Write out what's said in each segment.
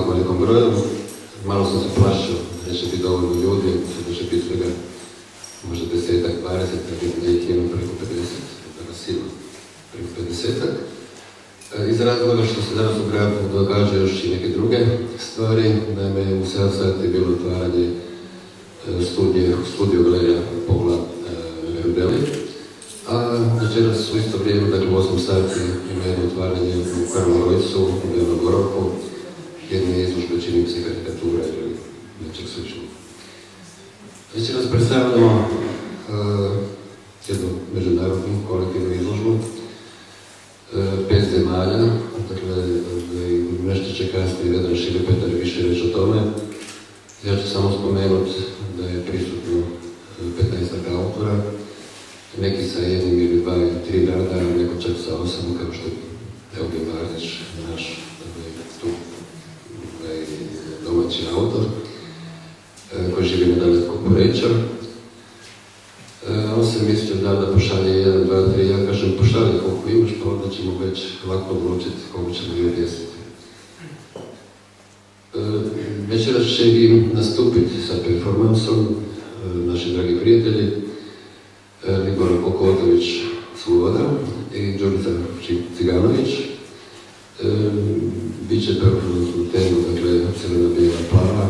ovako velikom broju. Malo sam se plašio da neće biti dovoljno ljudi, da će biti svega možda 10-ak, 20, da ih ima preko 50, da nas ima preko 50-ak. Iz razloga što se danas u gradu događaju još i neke druge stvari. Naime, u 7 sati je bilo otvaranje studio galerija Paula Verudeli, a večeras u isto vrijeme, dakle u 8 sati, ima jedno otvaranje u Karlovojcu, u Bjelom Goroku, jedne izložbe, čini se karikatura ili nečeg slično. Večeras predstavljamo jednu međunarodnu kolektivnu izložbu, 5 zemalja, dakle nešto će kasnije Vedran Šilipetar više reći o tome. Ja ću samo spomenuti da je prisutno 15 autora, neki sa jednim ili 2 ili 3 rada, neko čak sa 8, kao što je Eugin Vardić, naš tu domaći autor, koji živi nedaleko Poreča. On se mislio da pošalje 1, 2, 3, ja kažem pošalje koliko imaš, pa onda ćemo već lako odlučiti koliko ćemo i objesiti. Večeras će im nastupiti sa performansom naši dragi prijatelji Libor Pokotović Sloboda i Đurica Ciganović. Biće performans u temu, dakle, crvena, bijela, plava,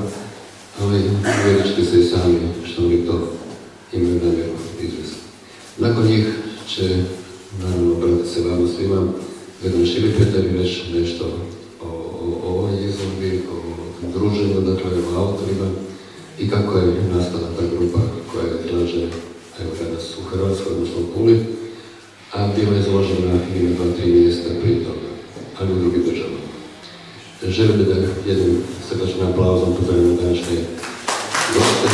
ali uvjerit ćete se i sami što oni to imaju namjeru izvesti. Nakon njih će, naravno, obratiti se vama svima, Vedran Šilipetar i reći nešto o ovoj izložbi, o druženju, dakle, o autorima i kako je nastala ta grupa koja je izlaže, evo danas u Hrvatskoj, odnosno u Puli, a bila je izložena i na 2-3 mjesta prije toga, ali u drugim državama. Želim da jednim srdačnim aplauzom pozdravimo današnje goste.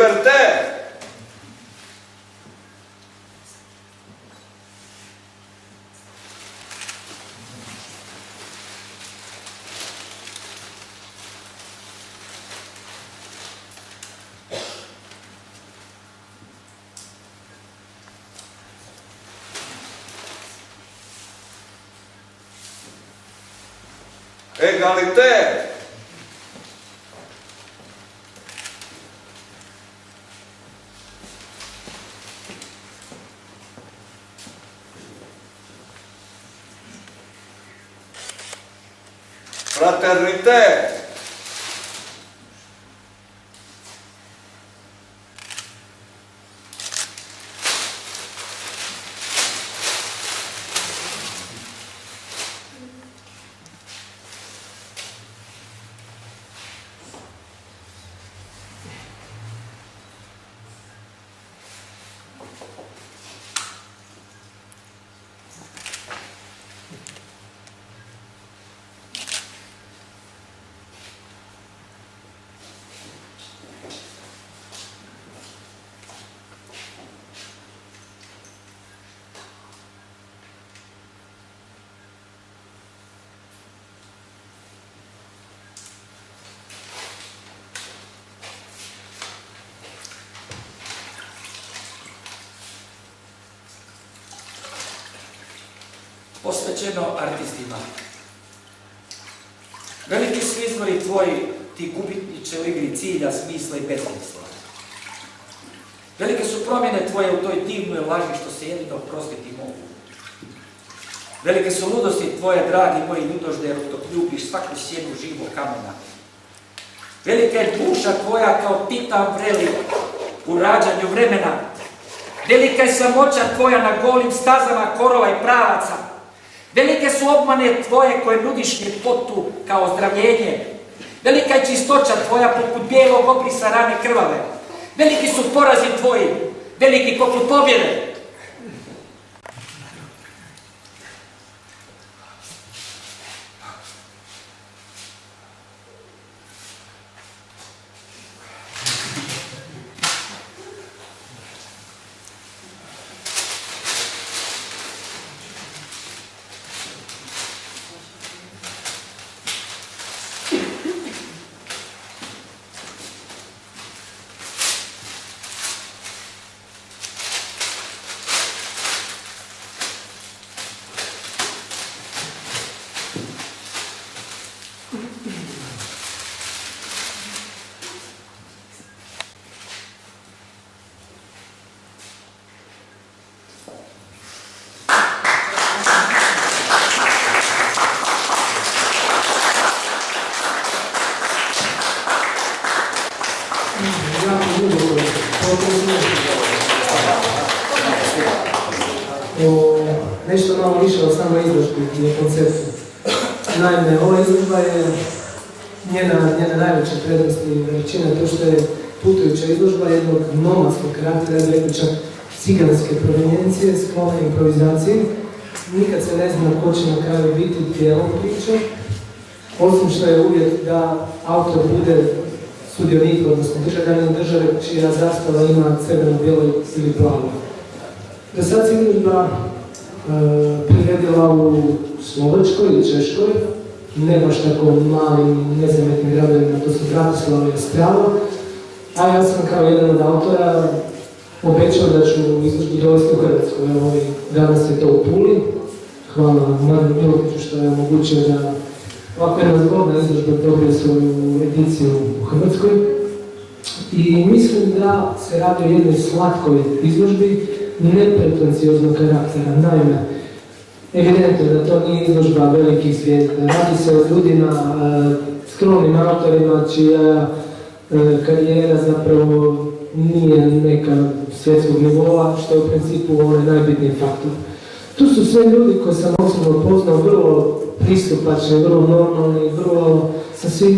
Liberté! Égalité! Fraternité! Posvećeno artistima. Veliki su izvori tvoji, ti gubitniče u igri cilja, smisla i besmisla. Velike su promjene tvoje u toj divnoj laži što se jedino prostiti mogu. Velike su ludosti tvoje, dragi moji ljudožderu, dok ljubiš svaku sjenu živog kamena. Velika je duša tvoja kao titan vreli u rađanju vremena. Velika je samoća tvoja na golim stazama korova i pravaca. Velike su obmane tvoje koje nudiš ljepotu kao ozdravljenje. Velika je čistoća tvoja poput bijelog obrisa rane krvave. Veliki su porazi tvoji, veliki poput pobjede. Nešto malo više o samoj izložbi i konceptu. Naime, ova izložba je njena najveća prednost i veličina, to što je putujuća izložba jednog nomadskog karaktera, ja bih rekao čak ciganske provenijencije, sklona improvizaciji. Nikad se ne zna ko će na kraju biti dijelom priče, osim što je uvjet da autor bude sudionik, odnosno državljanin države čija zastava ima crveno, bijelo ili plavo. Do sad se izložba priredila u Slovačkoj ili Češkoj, ne baš tako malim, nezametnim gradovima, to su Bratislava i Ostrava, a ja sam kao jedan od autora obećao da ću izložbu dovesti u Hrvatsku. Evo, danas je to u Puli. Hvala Marinu Milotiću što je omogućio da ovako jedna zgodna izložba dobije svoju ediciju u Hrvatskoj. I mislim da se radi o jednoj slatkoj izložbi nepretencioznog karaktera. Naime, evidentno da to nije izložba velikih zvijezda. Radi se o ljudima, skromnim autorima čija karijera zapravo nije neka svjetskog nivoa, što je u principu onaj najbitniji faktor. Tu su sve ljudi koje sam osobno poznao, vrlo pristupačni, vrlo normalni,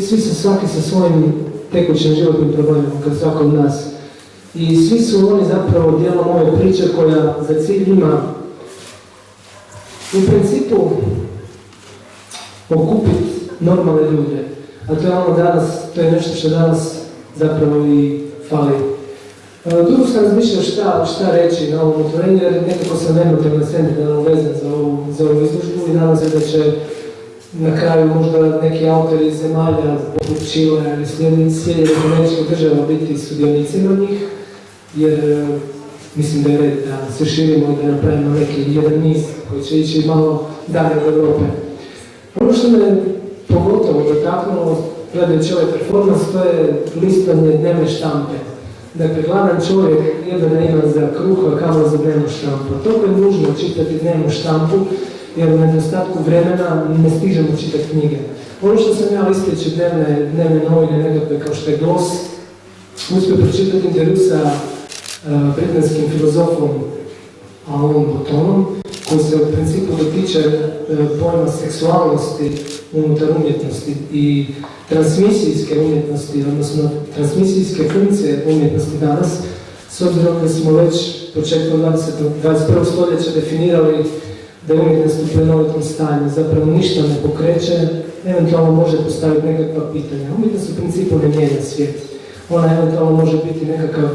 svi su svaki sa svojim tekućim životnim problemima, kao svako od nas. I svi su oni zapravo dijelom ove priče koja za cilj ima u principu okupiti normalne ljude. A to je ono danas, to je nešto što danas zapravo i fali Dugo sam razmišljao šta reći na ovom otvorenju, jer nekako sam emotivno sentimentalno vezan za ovu izložbu i nadam se da će na kraju možda neki autori iz zemalja poput Čilea ili Sjedinjenih Američkih Država biti sudionicima od njih, jer mislim da je red da se širimo i da napravimo neki jedan niz koji će ići malo dalje od Europe. Ono što me pogotovo dotaknulo gledajući ovaj performans, to je listanje dnevne štampe. Dakle, gladan čovjek jedva da ima za kruh, a kamoli za dnevnu štampu. Toliko je nužno čitati dnevnu štampu, jer u nedostatku vremena ne stižemo čitati knjige. Ono što sam ja listajući dnevne novine, nekakve kao što je Gloss, uspio pročitati intervju sa britanskim filozofom Alanom Botonom, koji se u principu dotiče pojma seksualnosti unutar umjetnosti i transmisijske umjetnosti, odnosno transmisijske funkcije umjetnosti danas, s obzirom da smo već početkom 21. stoljeća definirali da je umjetnost u plinovitom stanju, zapravo ništa ne pokreće, eventualno može postaviti nekakva pitanja. Umjetnost u principu ne mijenja svijet. Ona eventualno može biti nekakav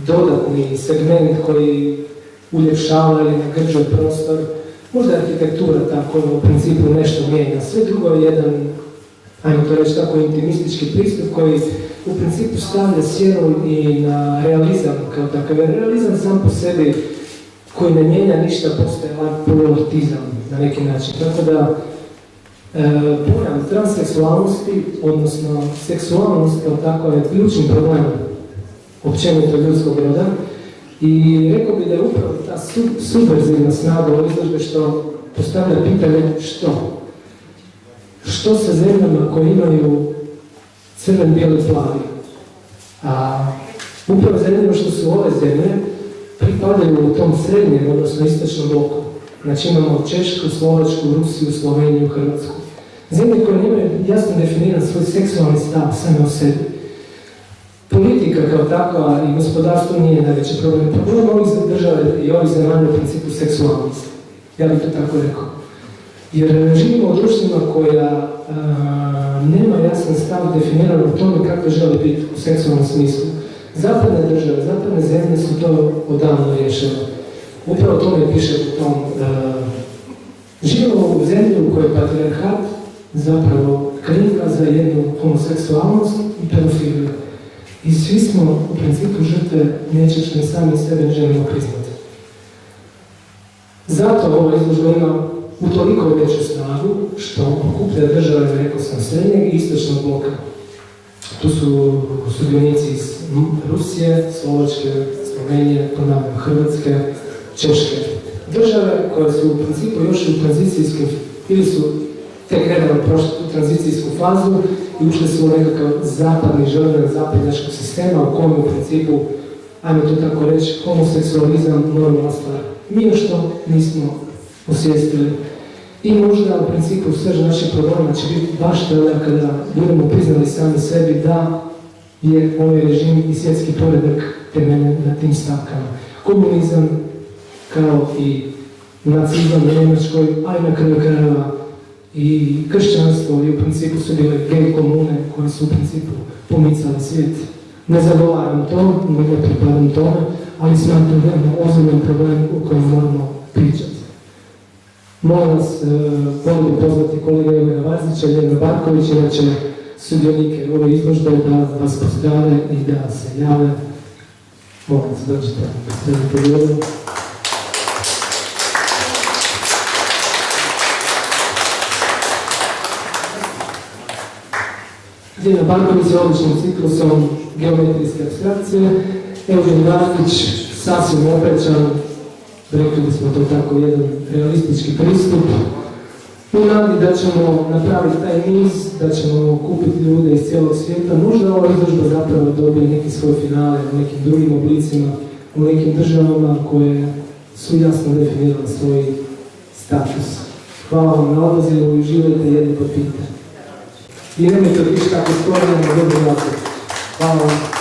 dodatni segment koji uljepšava ili nagrđuje prostor. Možda je arhitektura ta koja u principu nešto mijenja. Sve drugo je jedan, ajmo to reći tako, intimistički pristup koji u principu stavlja sjenu i na realizam kao takav. Realizam sam po sebi koji ne mijenja ništa postaje poluartizam na neki način. Tako da pojam transseksualnosti, odnosno seksualnost kao tako je ključni problem općenito ljudskog roda. I rekao bi da je upravo ta subverzivna snaga ove izložbe što postavlja pitanje što? Što sa zemljama koje imaju crven, bijeli, plavi? A upravo zanimljivo što su ove zemlje pripadaju u tom srednjem, odnosno istočnom bloku. Znači imamo Češku, Slovačku, Rusiju, Sloveniju, Hrvatsku. Zemlje koje nemaju jasno definiran svoj seksualni stav same o sebi. Politika kao takva i gospodarstvo nije najveći problem. Problem ovih država i ovih zemalja u principu seksualnost. Ja bih to tako rekao. Jer živimo u društvima koja nema jasan stav definiran o tome kako žele biti u seksualnom smislu. Zapadne države, zapadne zemlje su to odavno riješile. Upravo to mi piše u tom. Živimo u zemlji u kojoj patrijarhat zapravo krinka za jednu homoseksualnost i pedofiliju. I svi smo u principu žrtve nečeg što sami sebe ne želimo priznati. Zato ova izložba ima utoliko veću snagu što okuplja države, rekao sam, srednjeg i istočnog bloka. Tu su sudionici iz Rusije, Slovačke, Slovenije, ponavljam, Hrvatske, Češke. Države koje su u principu još u tranzicijskim, ili su tek nedavno prošli u tranzicijsku fazu i ušli su u nekakav zapadni žrtven zapadnjačkog sistema u kojem u principu, ajmo to tako reći, homoseksualizam normalna stvar. Mi još to nismo osvijestili. I možda u principu sve naših problema će biti baš tada kada budemo priznali sami sebi da je ovaj režim i svjetski poredak temeljen na tim stavkama. Komunizam kao i nacizam u Njemačkoj, a i na kraju krajeva i kršćanstvo i u principu su bile gej komune koje su u principu pomicali svijet. Ne zagovaram to, ne pripadam tome, ali smatram da je ozbiljan problem o kojem moramo pričati. Molim vas, volim pozvati kolega Jelena Vazića i Jelena Barković, inače sudionike ove izložbe da vas pozdrave i da se jave. Molim vas, dođite, predstavite Jelenu. Jelena Barković je odličnim ciklusom geometrijske apstrakcije, Eugen Varkić sasvim oprečan, rekli bismo to tako, jedan realistički pristup. U nadi da ćemo napraviti taj niz, da ćemo kupiti ljude iz cijelog svijeta. Možda ova izložba zapravo dobije neki svoj finale u nekim drugim oblicima, u nekim državama koje su jasno definirale svoj status. Hvala vam na odazivu i uživajte jedni po pitanju. I nemojte biti tako skoro, nego dobro naprijed. Hvala vam.